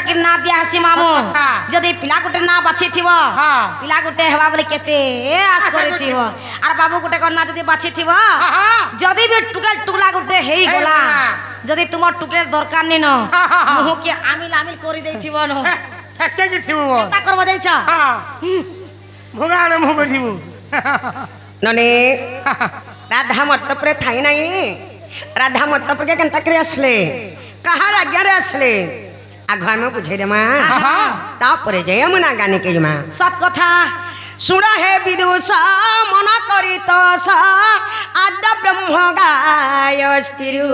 कि ना दिया हसी मामू जदि पिला गुटे ना बाछि थिबो पिला गुटे हेबा बोले केते आस करि थिबो आर बाबू गुटे कन्ना जदि बाछि थिबो जदि भी टुकला गुटे हेई गला जदि तुम टुकले दरकार नि न मुह के आमिल आमिल करि देई थिबो न फसके जे थिबो केता करबो देइछ भोगारे मुह बधिबो नने राधा मर्तप रे थाई नहीं राधा मर्तप के केनता करे असले कहा आज्ञा रे असले आघा में बुझे दे मां तापरे जय यमुना गाने के मां सत कथा सुना है विदुष मना करी तो स आद्य ब्रह्म गाय स्थिरु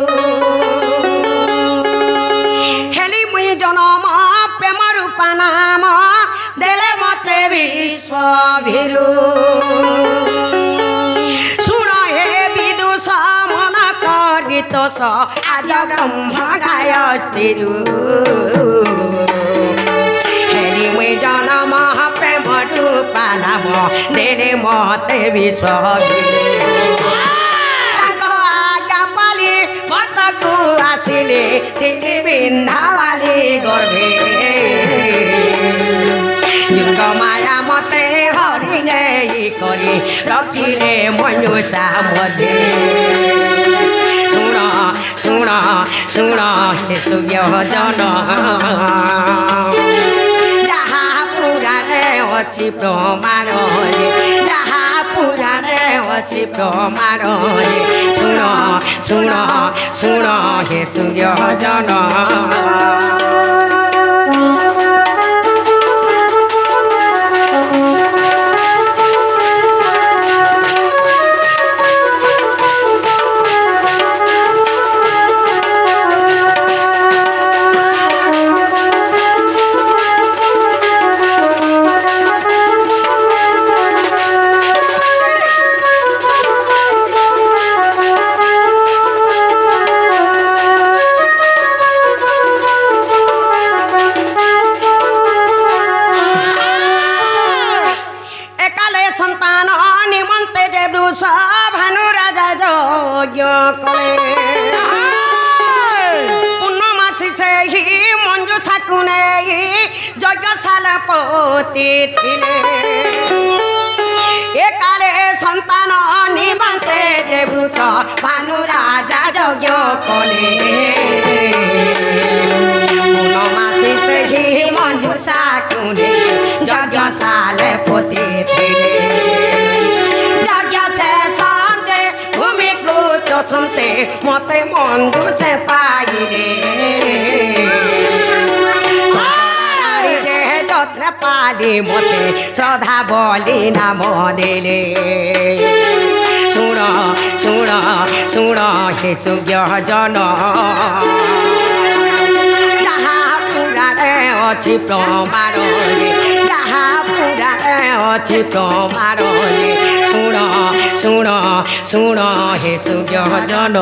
हेली मुई जनम प्रेम रूप नाम देले मते विश्व भिरु सुना है विदुष मना करी तो स आद्य ब्रह्म गाय स्थिरु हेली मुई जनम प्रेम रूप नाम देले मते विश्व आसिले तिली बिन्धावाली गर्भे जुग माया मते हरिणे करी रखिले मनुषा मध्ये सुन सुन सुन हे सूर्य जन जहा पुराणे अछि प्रमाण जहा पुराणे अछि प्रमाण सुन सुन सुन हे सूर्य जन भानु राजा यज्ञ करे पूर्णमासी से ही मंजुषा को यज्ञशाला पति थिले ए काले संतान निमंते जे वृष भानु राजा यज्ञ कले पूर्णमासी से ही मंजुषा को यज्ञशाला पति थिले सुनते मते मंदु से पाइले जे जत्र पाली मते श्रद्धा बोली नाम देले सुन सुन सुन हे सूर्य जन जहाँ पुराणे अछि प्रमाण जहाँ पुराणे अछि प्रमाण सुन सुन सुन हे सूर्य जन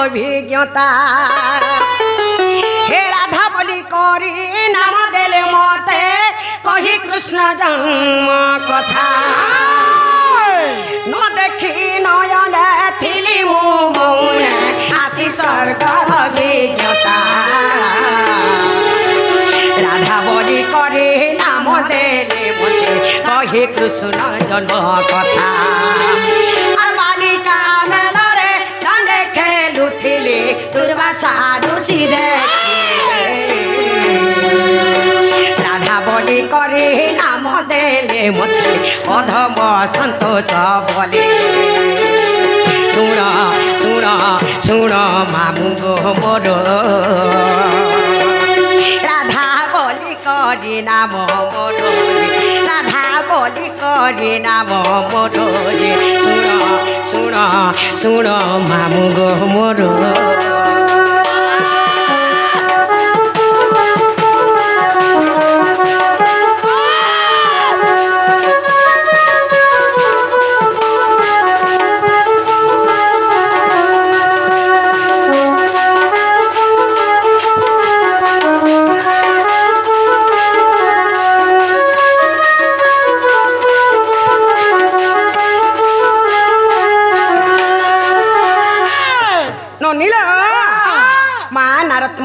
अभिज्ञता हे राधा बोली करी नाम देले मते कही कृष्ण जन्म कथा न देखी नयन थिली मु मौन आसी स्वर्ग अभिज्ञता राधा बोली करी नाम देले मते कही कृष्ण जन्म कथा दुर्वासा ऋषि राधा बोली करे नाम देले मते अधम संतोष बोले सुन सुन सुन मामू गो मोर राधा बोली करे नाम मोर राधा হরি নাম মোর যে শুণ শুণ শুণ মামু গো মোর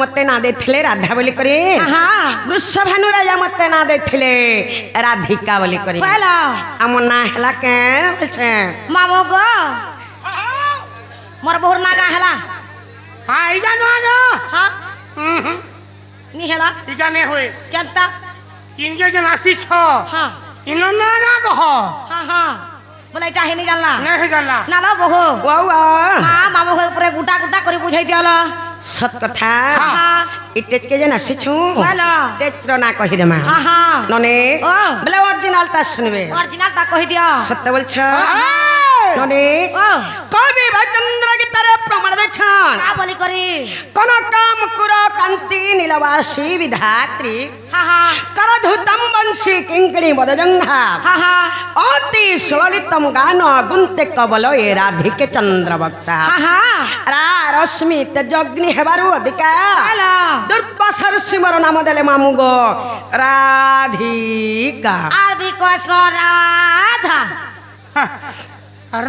মতে না দেইଥିଲେ রাধা বলি করে বৃষভানু রাজা মতে না দেইଥିଲେ রাধিকা বলি করে আমার না হেলা কে বলছে মামু গো মোর বহুর না গা হেলা হ্যাঁ এটা নয় না হ্যাঁ নি হেলা এটা নে হয়ে কেনতা ইনকে যে নাসিছ হ্যাঁ ইন না না কহ হ্যাঁ হ্যাঁ বলে এটা হেনি জানলা না হে জানলা না না বহু ওয়া মা মামু ঘর উপরে গুটা গুটা করে বুঝাই দিয়ালা সত কথা হ্যাঁ ইটেজকে যে নাসিছু ভালো টেচর না কহি দেমা হ্যাঁ হ্যাঁ ননে ও বলে অরিজিনালটা শুনবে অরিজিনালটা কই দিও সত্য বলছ ননে ও কবি ভচন্দ্র গীতারে প্রমাণ দেছন কা বলি করি কোন কাম কুর কান্তি নীলবাসী বিধাত্রী হ্যাঁ হ্যাঁ করধুতম বংশী কিঙ্কড়ি বদজঙ্ঘা হ্যাঁ হ্যাঁ অতি সুললিতম গান গুন্তে কবল এ রাধিকে চন্দ্রবক্তা হ্যাঁ হ্যাঁ রা রশ্মি তেজগ্নি হেবারু অধিকা ভালো দুর্বাসা ঋষি মর নাম দেলে মামু গো রাধিকা আর বি কস রাধা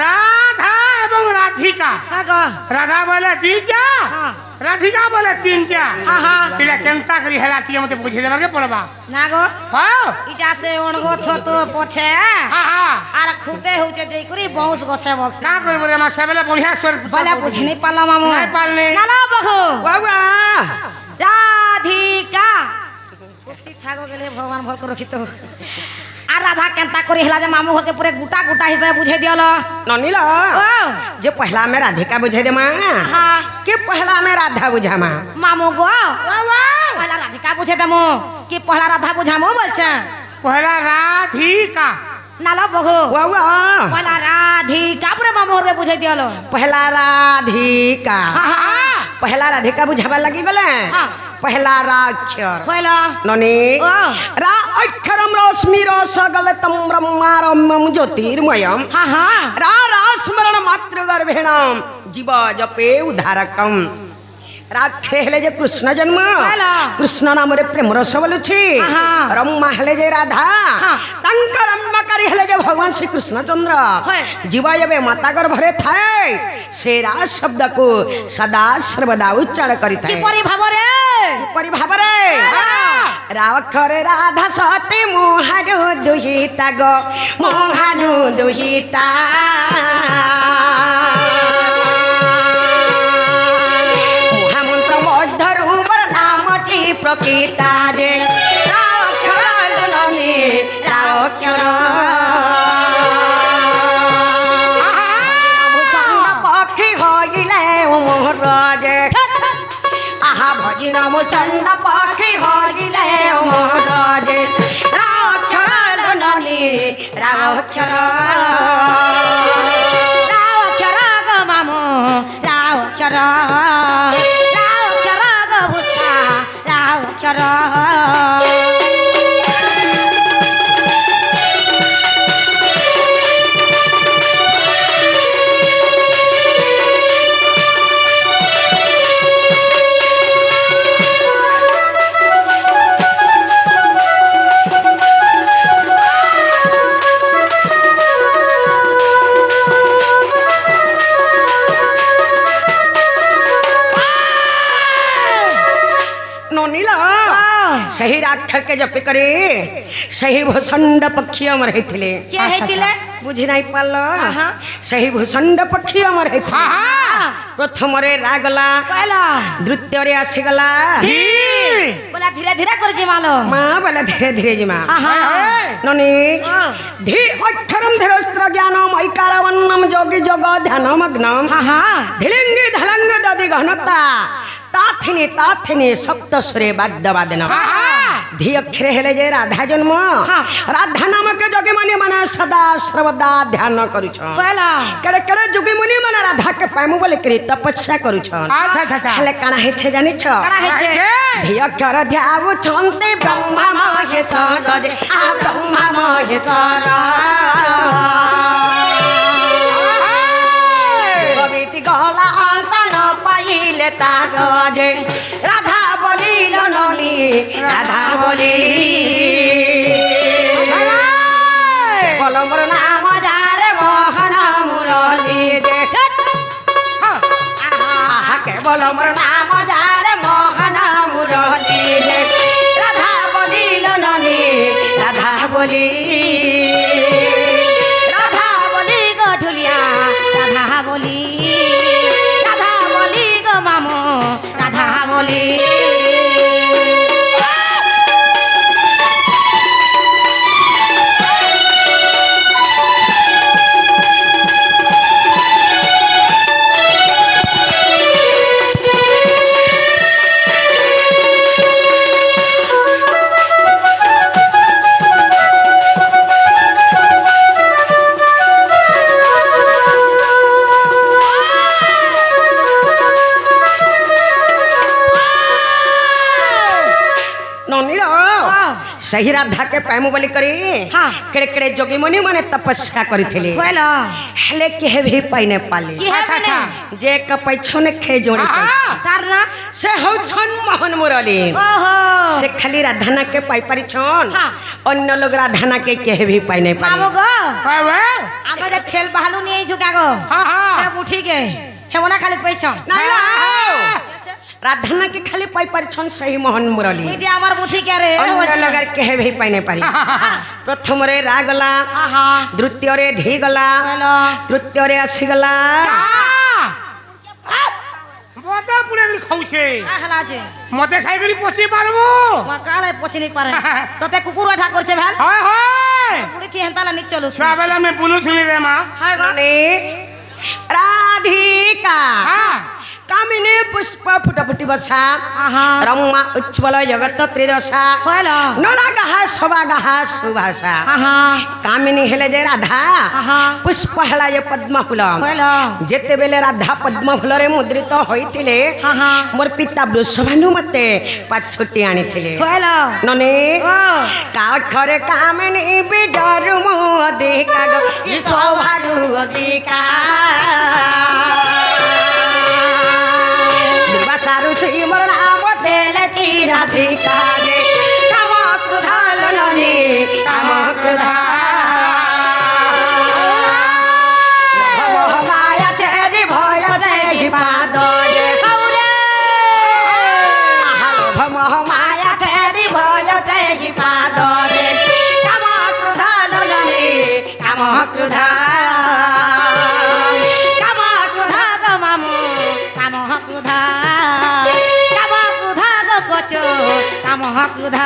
রাধা এবং রাধিকা হ্যাঁ গো রাধা বলে দুইটা হ্যাঁ রাধিকা বলে তিনটা হ্যাঁ হ্যাঁ এটা কেনতা করি হেলা তুই মতে বুঝিয়ে দেবাকে পড়বা না গো হ্যাঁ ইটা সে অণগো থতো পছে হ্যাঁ হ্যাঁ আর খুতে হউছে যেই করি বহুত গছে বসে না করব রে মা সেবেলে বঢ়িয়া স্বর বলে বুঝিনি পারলাম মামু নাই পারলে না না বহু বাবা রাধিকা সুস্থি থাকো গেলে ভগবান ভাল করে রখিত আর রাধা কেনতা করে হেলা যে মামু ঘরকে পুরে গুটা গুটা হিসাবে বুঝে দিयल ननीला ओ जे पहला में राधिका बुझे दे मां हाँ कि पहला में राधा बुझा मां मामू गो पहला राधिका बुझे देमो कि पहला राधा बुझामो बोलছে पहला राधिका नाला बहू वाह वाह पहला राधिका पुरे मामू घरके बुझे दियल पहला राधिका हाँ हाँ पहला राधिका बुझाबा लगी गले हाँ पहला राक्षर पहला ननी ओ रा अक्षरम रश्मि रस गलतम ब्रह्मारम्यम ज्योतिर्मयम हाँ हाँ रा रास्मरण मातृ गर्भेणम जीव जपे उद्धारकम राक्षे हेले जे कृष्ण जन्म हेलो। कृष्ण नाम रे प्रेम रस बोलुछि हाँ। रम्मा हेले जे राधा हाँ। तांका रम्माकारी हेले जे भगवान श्री कृष्ण चंद्र है। जीव जबे माता गर्भरे थाए से राज शब्द को सदा सर्वदा उच्चारण करि कि थाए परि भाव रे परि भाबरे हेलो। रावखरे राधा सती मोहानु दुहिता गो मोहानु दुहिता महामंत्र मध्यरु बर नामटी प्रकृता जे रावखरने रावखर भुचंड पक्षी होइले मोर जे आहा भजिन मुसंड पक्षी हरिले मोरजे राक्षर ननी राक्षर रावक्षर ग मामू रावक्षर रावक्षर ग भुस्ता रावक्षर ननीला सही राक्षर के जप करे सही भूषंड पक्षी अमर हेथिले के हेतिले बुझी नहीं पाल हाँ। सही भूषंड पक्षी अमर हेथिले हाँ। प्रथम रे रागला कहला द्वितीय रे आसीगला बोला धीरे धीरे कर जी मालो माँ बोले धीरे धीरे जी माँ हाँ हाँ ननी हाँ। धी अक्षरम धीरस्त्र ज्ञानम ऐकारावन्नम जोगी जोग ध्यानमग्नम हाँ हाँ धिलिंगी धलंग दधि घनता ताथिनी ताथिनी सप्तस्वरे वाद्यवादन धी अक्षरे हेले जे राधा जन्म राधा नाम के जगे माने माने सदा सर्वदा ध्यान करूछन कहला केड़े केड़े जोगी मुनि मन राधा के पाइमु बोले करी तपस्या करूछन अच्छा अच्छा अच्छा हेले काना हेछे जानि छ कड़ा हेछे धिय कर ध्याउ छन्ते ब्रह्मा महेश्वर जे आ ब्रह्मा महेश्वर कविति गला अंत न पाइले तार जे राधा बोलिल ननी राधा बोली बलमर नाम जारे मोहन मुरली जे आहा के बलमर नाम जारे मोहन मुरली जे राधा बोलिल ननी राधा बोली राधा बोली गो ढुलिया राधा बोली गो मामो राधा बोली सही राधा के पैमु बोली करी हाँ। केड़े केड़े जोगी मुनि माने तपस्या करिथिले कहला हेले के भी पाइने पाले की है अच्छा, मैंने अच्छा। जे कपैछने खे जोड़ी हाँ। तारना से हौ छन मोहन मुरली ओहो से खाली राधाना के पाई पारी छन हाँ। अन्य लोग राधाना के भी पाई नहीं बाबू पाले गो काय वे आगो जे छेल बहालू नहीं झुका गो हां हां सब उठी के हेवना खाली पैसा नहीं राधाना के खाली पाई पारी छन सही मोहन मुरली मुझे আমার বুঠি কে রে अन्य लोग के भी पाई नहीं पारी प्रथम रे रा गला आहा द्वितीय रे धी गला हेलो तृतीय रे आसी गला বদা পুরে গরি খাউছে আহলা যে মতে খাই গরি পচি পারবো কালে পচিনি পারে তোতে কুকুর ওঠা করছে ভেল হয় হয় পুড়ি থি হেনতালা নি চলু ছাবেলা মে বুলু থুনি রে মা হায় গো ने राधिका हां कामिनी पुष्प फुटफुटी बछा आहा रमा उज्ज्वल जगत त्रिदशा हेलो नोना गहा सभा गहा सुभाषा आहा कामिनी हेले जे राधा आहा पुष्प हेला जे पद्म फूल हेलो जेते बेले राधा पद्म फूल रे मुद्रित होइतिले आहा मोर पिता वृषभानु मते पाछोटी आनिथिले हेलो नने ओ का खरे कामिनी बिजरु मो अधिका गो ई सौभारु अधिका सारु सिमर नाम तेलटी राधिका गे काम क्रोधा ललनी काम क्रोधा माया छेदी भय छेदी पाद गे हौरे भम माया छेदी भय छेदी पाद गे काम क्रोधा ललनी काम क्रोधा गो मामू काम क्रोधा गचो काम क्रोधा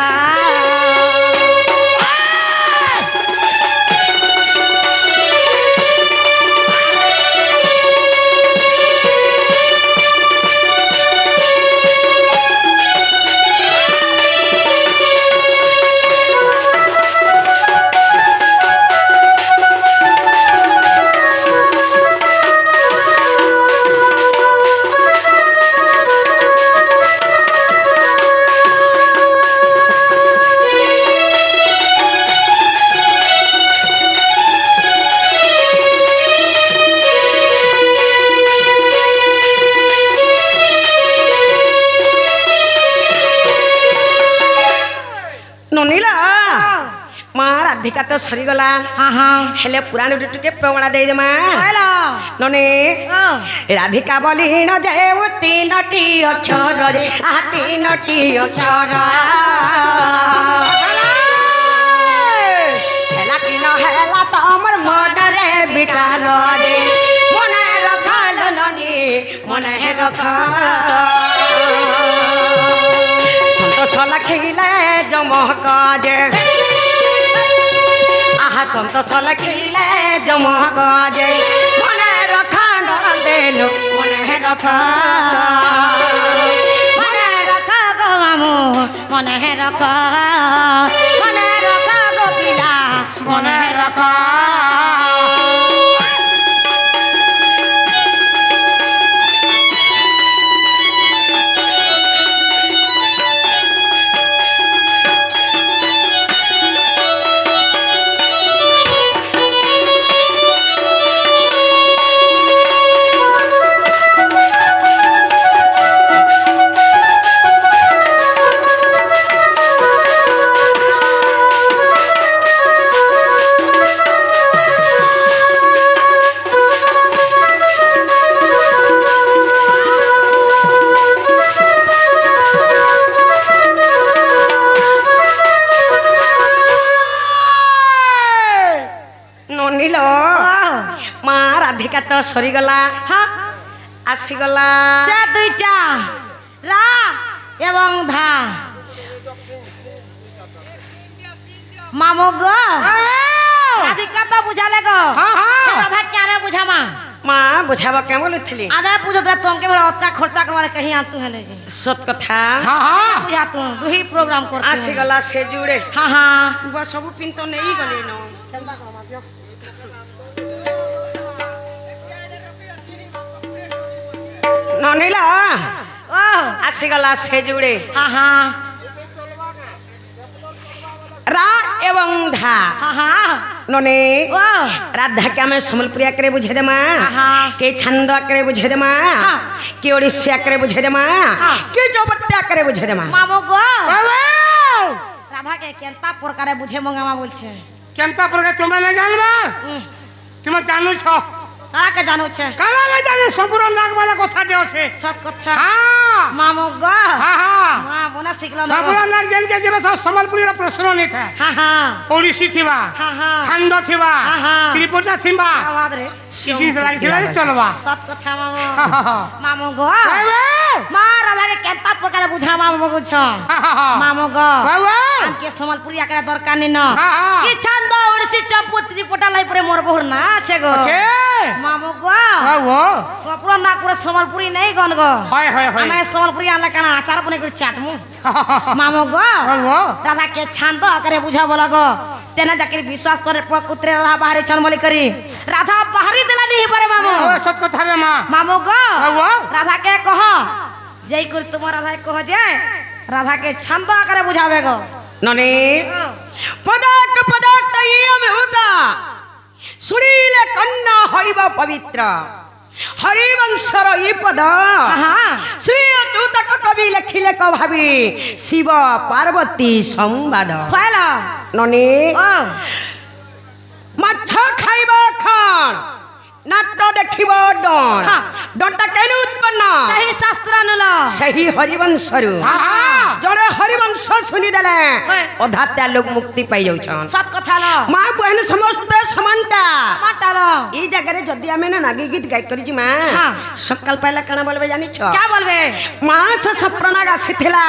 ରାଧିକା ତ ସରିଗଲା ହେଲେ ପୁରାଣ ଟିକେ ପ୍ରମାଣ ଦେଇଦେମା ନନେ ରାଧିକା ବୋଲି ନ ଯାଉ ତିନୋଟି ଅକ୍ଷର ରେ ତିନୋଟି ଅକ୍ଷର ହେଲା କି ନ ହେଲା ତମର ମନରେ ବିଚାର ରେ ମନେ ରଖ ନନି ମନେ ରଖ ସନ୍ତୋଷ ଲଖିଲେ ଜମକ ଯେ आहा सन्तोष लखिले जमक जे मने रख न देलो मने रख गो मामू मने रख गो पिला मने रख সখা ନନିଲ ମା ରାଧିକା ତ ସରିଗଲା ଆସିଗଲା ସେ ଦୁଇଟା ରା এবং ধা মামু গো রাধিকা তো বুঝালে গো রাধা কে আমি বুঝামা মা বুঝাবা কেমন বলুଥିଲି আমি বুঝতে তোমকে বড় অত্তা খরচা করবালে কहीं আনতু হেলে যে সত কথা বুঝা তু দুই প্রোগ্রাম করতে ଆସିଗଲା ସେ ଯୁଡ଼େ হ্যাঁ হ্যাঁ ସବୁ ପିନ୍ ତ ନେଇ ଗଲେ ନ ନନିଲ ও ଆସିଗଲା ସେ ଯୁଡ଼େ হ্যাঁ হ্যাঁ রা এবং ধা হ্যাঁ হ্যাঁ ননে ও রাধাকে আমি সম্বলপুରୀ আকারে বুঝাই দেমা হ্যাঁ। কে ছন্দ আকারে বুঝাই দেমা হ্যাঁ। কে ওড়িশা আকারে বুঝাই দেমা হ্যাঁ। কে চৌপত্তি আকারে বুঝাই দেমা মামু গো রাধাকে কেনতা প্রকারে বুঝে মঙ্গামা বলছে কেমতা প্রকার তোমরা না জানবা তুমি জানুছ তাকে জানুছে কারা না জানে সম্পূর্ণ নাগবালা কথাতে আছে সত কথা হ্যাঁ মামু গো হ্যাঁ হ্যাঁ মা বোনা শিখলো না সম্পূর্ণ নাগ জেনকে যেবে সব সম্বলপুরীর প্রশ্ন নেই থাকে হ্যাঁ হ্যাঁ ওড়িশি থিবা হ্যাঁ হ্যাঁ ছান্দ থিবা হ্যাঁ, হ্যাঁ। ত্রিপুটা থিবা আওয়াজ রে জিনিস লাগিছিল চলবা সত কথা মামু হ্যাঁ, হ্যাঁ, হ্যাঁ। মামু গো বাবা! মা রাধাকে কেনতা প্রকারে বুঝা মামু বলছ হ্যাঁ, হ্যাঁ, হ্যাঁ। মামু গো বাবা! আনকে সম্বলপুরি আকারে দরকার নি ন হ্যাঁ, হ্যাঁ। কি ছন্দ ওড়িশি চম্পুত্রি পোটালাই পরে মোর বহুর না আছে গো আছে? মামু গো বাবা! সপুর না করে সম্বলপুরি নেই গন গো হয়, হয়, হয়। আমি সম্বলপুরি আনলে কেন আচার বনে করে চাটমু হ্যাঁ, হ্যাঁ, হ্যাঁ। মামু গো বাবা! রাধাকে ছান্দ আকারে বুঝা বলা গো তেনা যাকে বিশ্বাস করে প্রকৃতিরে রাধা বাহারি ছন বলি করি রাধা বাহারি দিলা নি পারে মামু ও, সত কথা রে মা মামু গো বাবা! রাধাকে কহ যেই করে তোমার রাধাকে কহ যে রাধাকে ছান্দ আকারে বুঝাবে গো ননে পদাক পদাক আমি হুতা শুনিলে কন্যা হইব পবিত্র হরিবংশর এই পদ হ্যাঁ। শ্রী অচ্যুতক কবি লেখিলে ক ভাবি শিব পার্বতী সংবাদ কয়লা ননে ও মাছ খাইব খান নাট দেখিব ডন হ্যাঁ। ডনটা কেন উৎপন্ন সেই শাস্ত্র নুল ସେହି ହରିବଂଶରୁ হ্যাঁ, হ্যাঁ। ଜଣେ ହରିବଂଶ ଶୁଣିଦେଲେ ହଁ। ଅଧା ତା ଲୋକ ମୁକ୍ତି ପାଇଯାଉଛନ୍ সত কথা ল ମା ବହେନ ସମସ୍ତେ ସମାନଟା মাটাল এই জায়গাରେ যদি ଆମେ ନା ନାଗି ଗୀତ ଗାଇ କରିଛି ମା ହଁ। ସକାଳ ପାଇଲା କାଣା বলবে জানিছ কে বলবে ମାଛ ସପ୍ରନାଗ ଆସିଥିଲା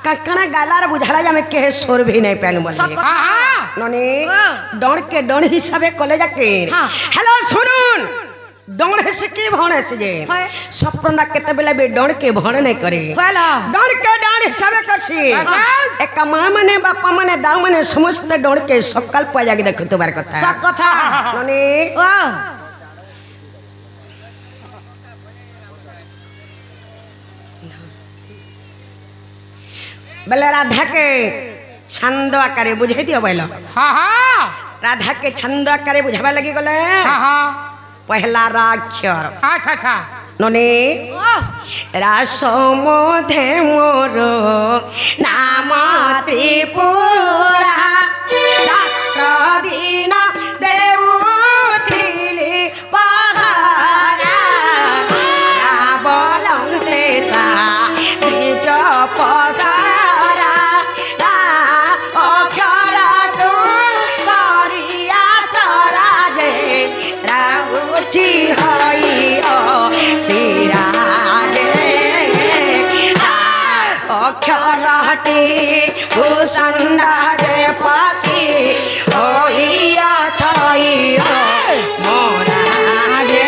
କାଣା ଗାଲାର ବୁଝାଲା ଯେ ଆମେ କେhe ସ୍ୱର ବି ନାଇଁ ପାଇଲୁ ବୋଲି সত কথা হ্যাঁ, হ্যাঁ। ননে ହଁ। ডণকে ডণ হিসাবে কলে যাকে হ্যাঁ। হ্যালো শুনুন ডণ হেসে কি ভণ হেসে যে হয়। সপ্রনাগ কেতেবেলে বি ডণকে ভণ নাই করে কয়লা ডণকে ডাণ হিসাবে করছি একা মা মানে বাপা মানে দাও মানে সমস্ত ডণকে সকাল পাইজাকে দেখুতবার কথা সত কথা ননে ও বেলে রাধাকে ছন্দ আকারে বুঝাই দিও বইল হ্যাঁ, হ্যাঁ। রাধাকে ছন্দ আকারে বুঝাবা লাগি গলে হ্যাঁ, হ্যাঁ। পহলা রাক্ষর আচ্ছা আচ্ছা ননে ও রাস মধ্যে মোর নাম ত্রিপুরা রাত্র দিন দেউথিলি পাহারা বলন্তে সা দিত পসারা অক্ষর তু করিয়া সরাজে রাউচি হই সিরাজে অক্ষরটি ভূষণ্ডে পাখি হইয়া ছই মরাজে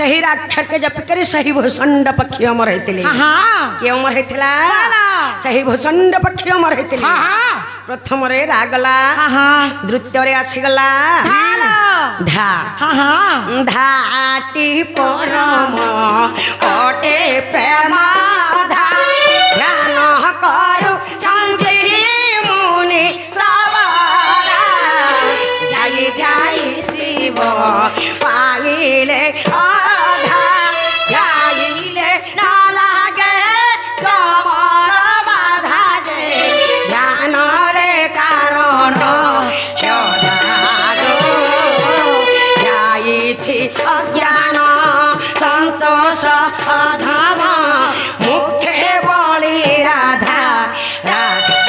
सही अक्षर के जप करी सही भूषंड पक्षी अमर होते किए अमर होता सही भूषंड पक्षी अमर होते प्रथम रागला द्वितीय आसीगला धा धाटी परम अटे प्रेम धा ध्यान करू चंदी मुनि सवारा जाई जाई शिव पाइले आधा जाइले ना लागे कमल बाधा जे ध्यान रे कारण अज्ञान संतोष अधम मुखे बोली राधा राधा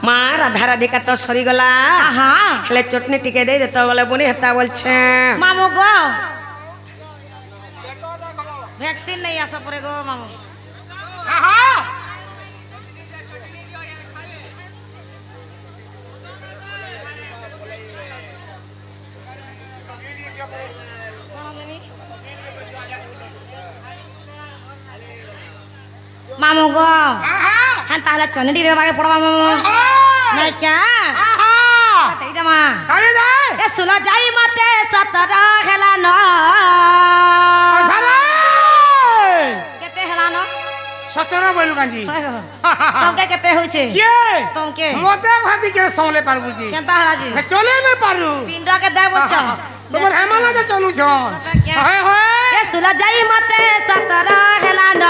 माँ राधा राधिका तो सरीगला हेले चटनी टिके दे देता बोले बुनी हेता बोलछे मामू गो वैक्सीन नहीं आसा पड़े गो मामू मामू गो हाँ ताहले चन्नी रे बागे पड़वा मामू नहीं क्या चाहिए माँ ए सुला जाई मते सतरा हेला न केते हेला न 17 बोलू कांजी तुमके केते होइछे के तुमके मते भाती के समले पारबू जी केनता हेला जी चले न पारू पिंडा के दे बोलछ तोर हेमाना जे चलू छ होय होय ए सुला जाई मते सतरा हेला न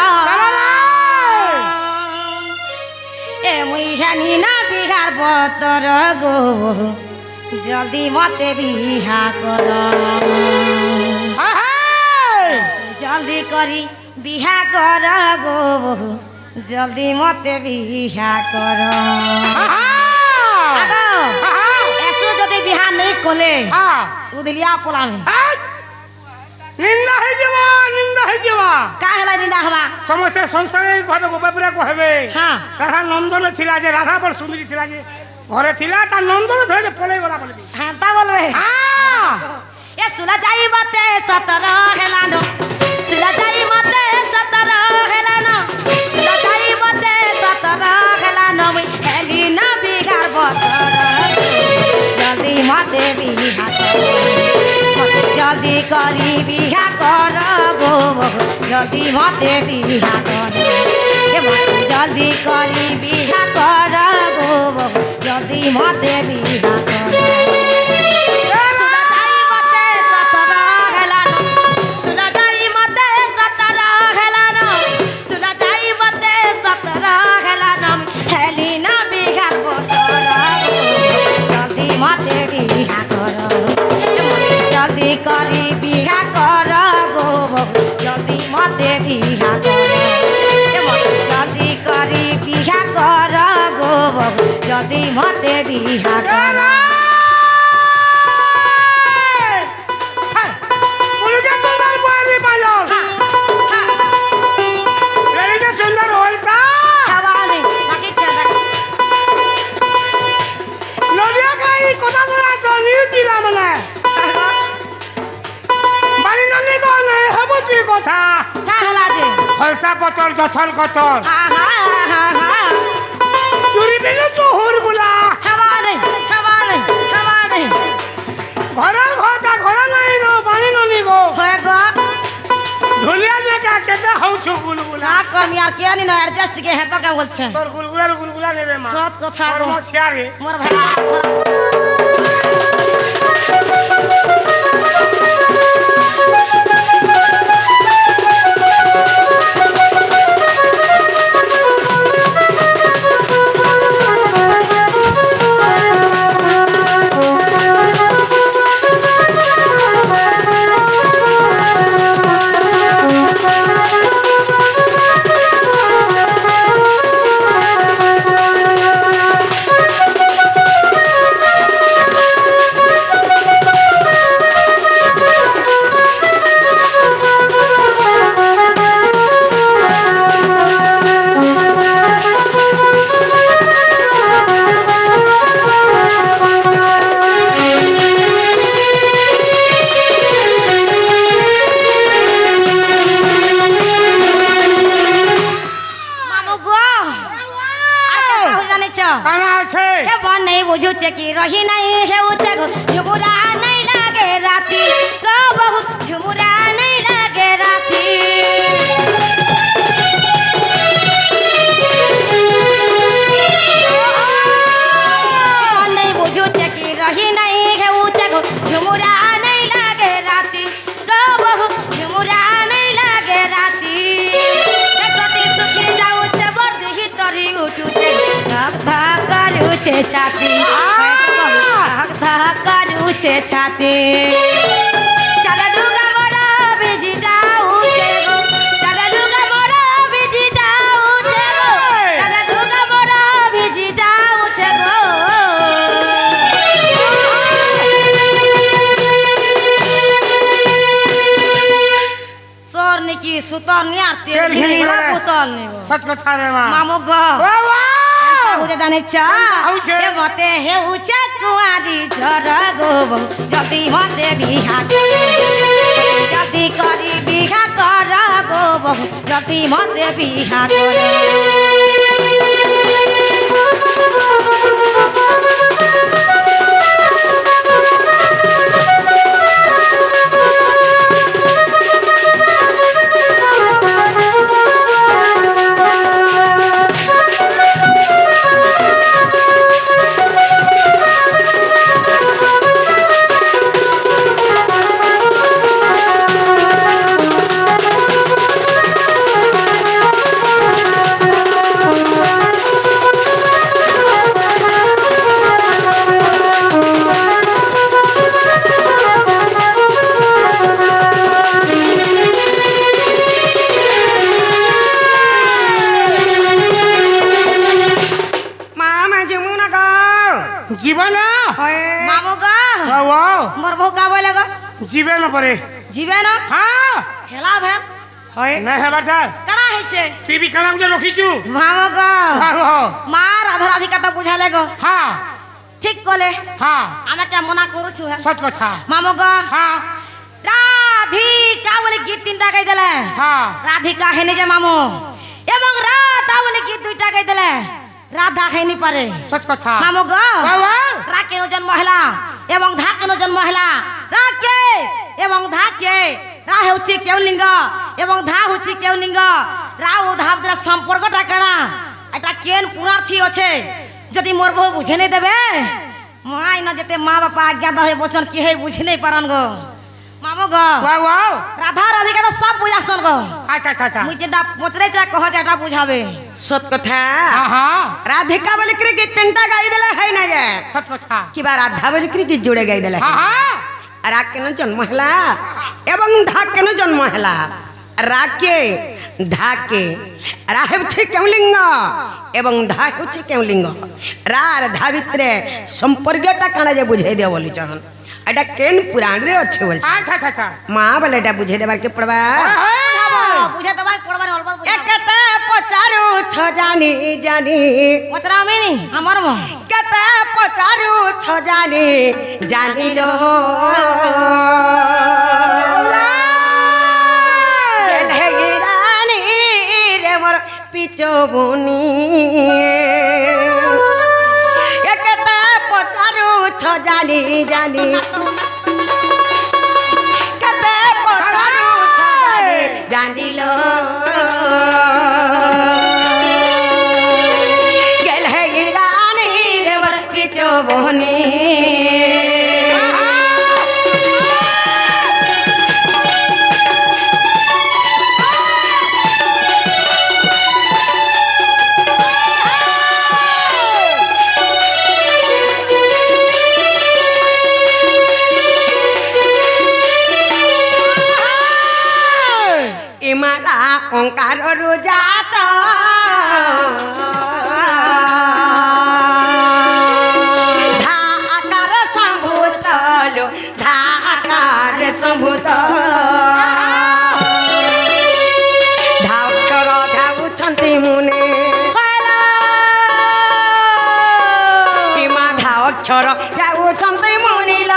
ए मुई हानी ना बिहार बतर गो जल्दी मते बिहा कर जल्दी करी बिहा कर गो जल्दी मते बिहा कर आगो ऐसो जदि बिहा नहीं कोले उदलिया पोला में निंदा है जीवा का हेला निंदा हवा समस्त संसारे भाबे गोपापुरा कहबे हां राधा नंदन थिला जे राधा पर सुंदरी थिला जे घरे थिला ता नंदन धरे जे पळे गला बोलबी हां ता बोलबे हां ए सुला जाई मते 17 हेला न सुला जाई मते 17 हेला न सुला जाई मते 17 हेला न मैं हेली ना बिगार बतर जल्दी मते बिहा जल्दी करी बिहा कर गो जल्दी मते बिहा कर जल्दी करी बिहा कर गो जल्दी मते बिहा कर सुला जाई मते 17 हेला न सुला जाई मते 17 हेला न सुला जाई मते 17 हेला न हेली ना बिहार बतर जल्दी मते बिहा कर जल्दी करी बिहा कर गो जल्दी मते बिहा कर जल्दी करी बिहा कर गो जल्दी मते बिहा कर बोलू के तोर बारी बाजो रे के सुंदर होइता हवाले बाकी चल नदिया काई कोता तोरा जनी पिला मने बारी ननी को नहीं हबो तुई कथा का हला जे हलसा पतल जछल कतल हा हा हा हा चुरी बिनु तो हुर गुला हवाले घरर घरता घर नहीं नो बारी ननी गो होय गो धुलिया ने का केते हौछु गुलगुला का कम यार के नि न एडजस्ट के हेता का बोल छे तोर गुलगुला ने रे मां सत कथा गो मोर छियारे मोर भाई জানিছ কানা আছে কে বনে বুঝুছে কি রহি নাই হেউছে গো ঝুমুরা নাই লাগে রাতি গো বহু ঝুমুরা নাই লাগে রাতি বনে বুঝুছে কি রহি নাই হেউছে গো ঝুমুরা নাই লাগে রাতি গো বহু ঝুমুরা নাই লাগে রাতি একটি সুখী যাউছে বর্দি তরি উঠুছে ধক ধক করুছে ছাতি ধক ধক করুছে ছাতি চালা দুর্গা মোরা বিজি যাউছে গো চালা দুর্গা মোরা বিজি যাউছে গো চালা দুর্গা মোরা বিজি যাউছে গো सोर निकी सुतर नि आरती तेल घिनी घिनी गरे। पुतल नि सच কথা রে মা मामू ग বাবা हुजे जानिछ आउछे। हे मते हे उचे कुआरी झर गो जदी मते बिहा जदी करी बिहा कर गो जदी मते बिहा कर মামা যমুনা গো জীবন হয় मामू ग বাবা मोर बहु का बोले गो জীবন পরে जीवे न হ্যাঁ हेला भेल হয় না হেবার দা कणा हैছে টিভি কানা গুলো রখিছু मामू ग বাবা মা রাধা রাধিকা তো বুঝালে গো হ্যাঁ ঠিক কলে হ্যাঁ আমি একটা মনা করুছু হ্যাঁ সচ কথা মামু গ হ্যাঁ রাধিকা বলে গীত তিনটা গাই দেলে হ্যাঁ রাধিকা হেনি যে মামু এবং রাধা বলে গীত দুইটা গাই দেলে রাধা হেনি পারে সচ কথা মামু গ বাবা রা কেন জন্ম হেলা এবং ধা কেন জন্ম হেলা রা কে এবং ধা কে রা হেউছি কেউ লিঙ্গ এবং ধা হচ্ছে কেউ লিঙ্গ রা ও ধা ভিতরে সম্পর্কটা কাଣା এটা কেন পুরার্থী আছে যদি মোর বউ বুঝে নেই দেবে মাই না যেতে মা বাপা আজ্ঞাদার হয়ে বসন কি হয়ে বুঝে নেই পারন গো মামু গো বাবা রাধা রাধিকা তো সব বুঝাসন গো আচ্ছা আচ্ছা আচ্ছা মুই যেটা পচরে যা কহ যেটা বুঝাবে সত কথা হ্যাঁ হ্যাঁ রাধিকা বলে করে গীত তিনটা গাই দিলে হয় না যে সচ কথা কিবা রাধা বলে করে গীত জোড়ে গাই দিলে হ্যাঁ হ্যাঁ রা কেন জন্ম হেলা এবং ধা কেন জন্ম হেলা রাকে ধাকে রা হচ্ছে কেউ লিঙ্গ এবং ধা হচ্ছে কেউ লিঙ্গ রা আর ধা ভিতরে সম্পর্কটা কানা যে বুঝাই দিও বলিছন এটা কেন পুরাণ রে আছে বলছে আচ্ছা আচ্ছা আচ্ছা মা বলে এটা বুঝাই দেবার কে পড়বা বুঝে দেবাই পড়বার অল্প বুঝাবে একতে পচারু ছ জানি জানি পচরা আমি নি আমার মন কেতে পচারু ছ জানি জানিল গেলে রানী রে মোর পিছবনি একতে পচারু ছ জানি জানি কেতে পচারু ছ জানি জানিল গেলে রানী রে মোর পিছবনি ইমালা অঙ্কার রোজাত ধা আকার সম্ভূত ধা আকার সম্ভূত ধা অক্ষর ধাউଛନ୍ତି মুনে ইমা ধা অক্ষর ধাউଛନ୍ତି মুনিল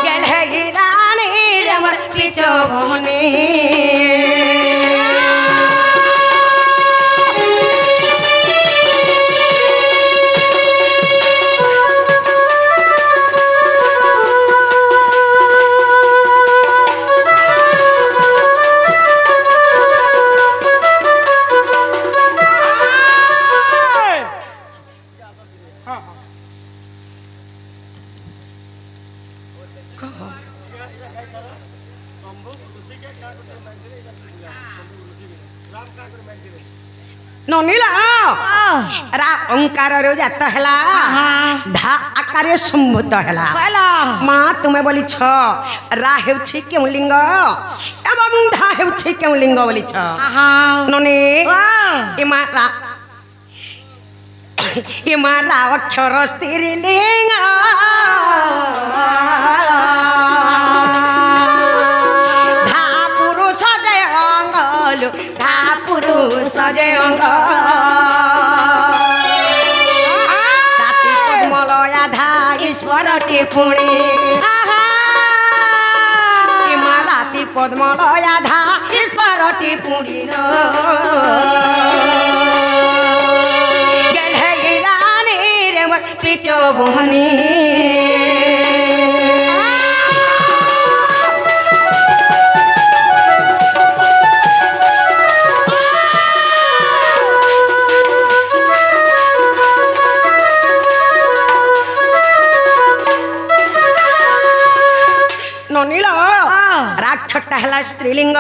গেলে রানী রে মোর পিছবনি ନନିଲା ରା ଓଙ୍କାରରୁ ଜାତ ହେଲା ଧା ଆକାରରେ ସମ୍ଭୂତ ହେଲା ମା ତୁମେ ବୋଲିଛ ରା ହେଉଛି କେଉଁ ଲିଙ୍ଗ ଏବଂ ଧା ହେଉଛି କେଉଁ ଲିଙ୍ଗ ବୋଲିଛ ନନି ଇମା ରା ଅକ୍ଷର ସ୍ତ୍ରୀଲିଙ୍ଗ ଧା ପୁରୁଷ ଯେ ଅଙ୍ଗଲୁ ଧା পুরুষ যে অঙ্গ রাতি পদ্মলয়া ধা ঈশ্বরটি পুণি মা রাতি পদ্মলয়া ধা ঈশ্বরটি পুণি গেলে রানী রে মোর পিছ বহনি রাক্ষটা হেলা স্ত্রীলিঙ্গ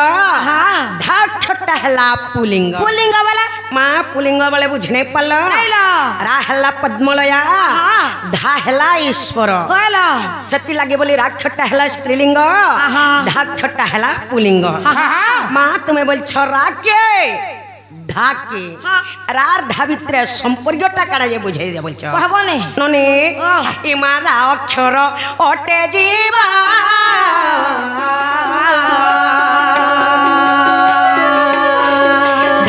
ধাক্ষটা হেলা পুলিঙ্গ পুলিঙ্গ বলে মা পুলিঙ্গ বলে বুঝি নাই পারল রা হেলা পদ্মলয়া ধা হেলা ঈশ্বর সেতি লাগে বলি রাক্ষটা হেলা স্ত্রীলিঙ্গ ধাক্ষটা হেলা পুলিঙ্গ মা তুমি বলছ রাকে ধাকে রার ধা ভিতরে সম্পর্কটা কারা যে বুঝাই দে বলছ হবনে ননি ইমা রা অক্ষর অটে জীবা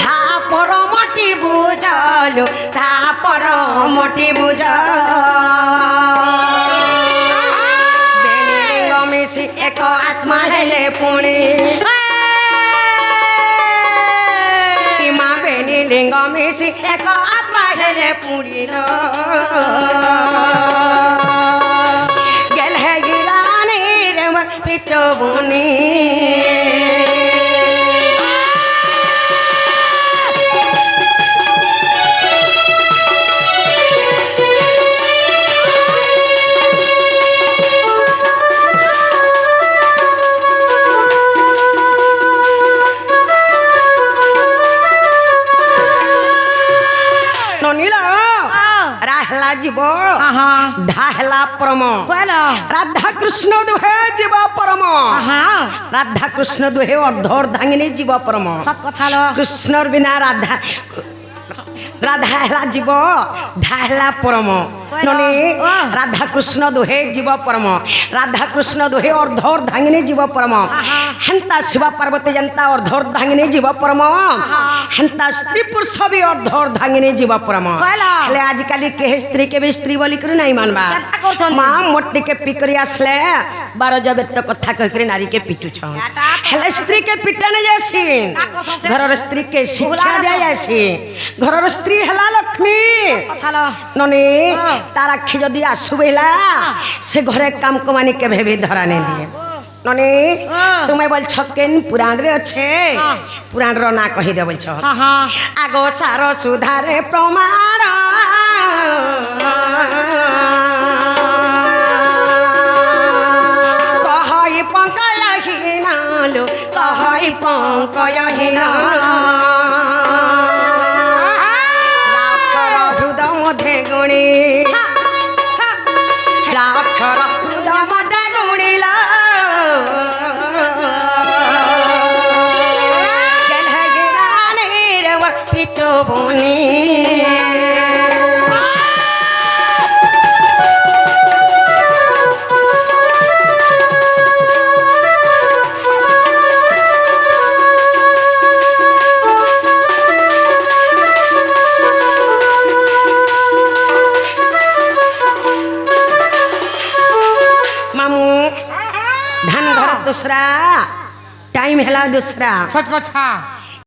ধা পরমটি বুঝালো ধা পরমটি বুঝা বেলিঙ্গ মিশি এক আত্মা হেলে পুଣି ইমা বেলিঙ্গ মিশি এক আত্মা হেলে পুଣି গেল হে গিরানি রে মোর পিছ বনি जीव ढाहला परम राधा कृष्ण दुहे जीव परम राधा कृष्ण दुहे अर्धर धांगिनी जीव परम सत कथा कृष्णर बिना राधा राधा हेला जीव ढाहला परम ननी राधा कृष्ण दुहे जीव परम राधा कृष्ण दुहे अर्धर धांगिनी जीव परम हेंता शिव पार्वती जनता अर्धर धांगिनी जीव परम हेंता स्त्री पुरुष भी अर्धर धांगिनी जीव परम हेले आजिकाली के स्त्री के भी स्त्री बोली कर नहीं मानबा माँ मोटी के पिकरी आसले 12 जब तो कथा कह कर नारी के पिटू छ हेले स्त्री के पिटा नहीं जासी घर स्त्री के शिक्षा दिया जासी घर स्त्री हेला लक्ष्मी ननी तार आखि जदि आसुबेला से घरे काम कमानी के भी धरा नहीं दिए ननी तुम्हें बोल केन पुराण रे अच्छे पुराण रो ना कही दे बोल आगो सारो सुधारे प्रमाण कहई पंकय हिनालो कहई पंकय हिना मध्य गुणी राक्षर हृद मध्य गुणिला पिछो बोनी दूसरा टाइम हेला दूसरा सच कथा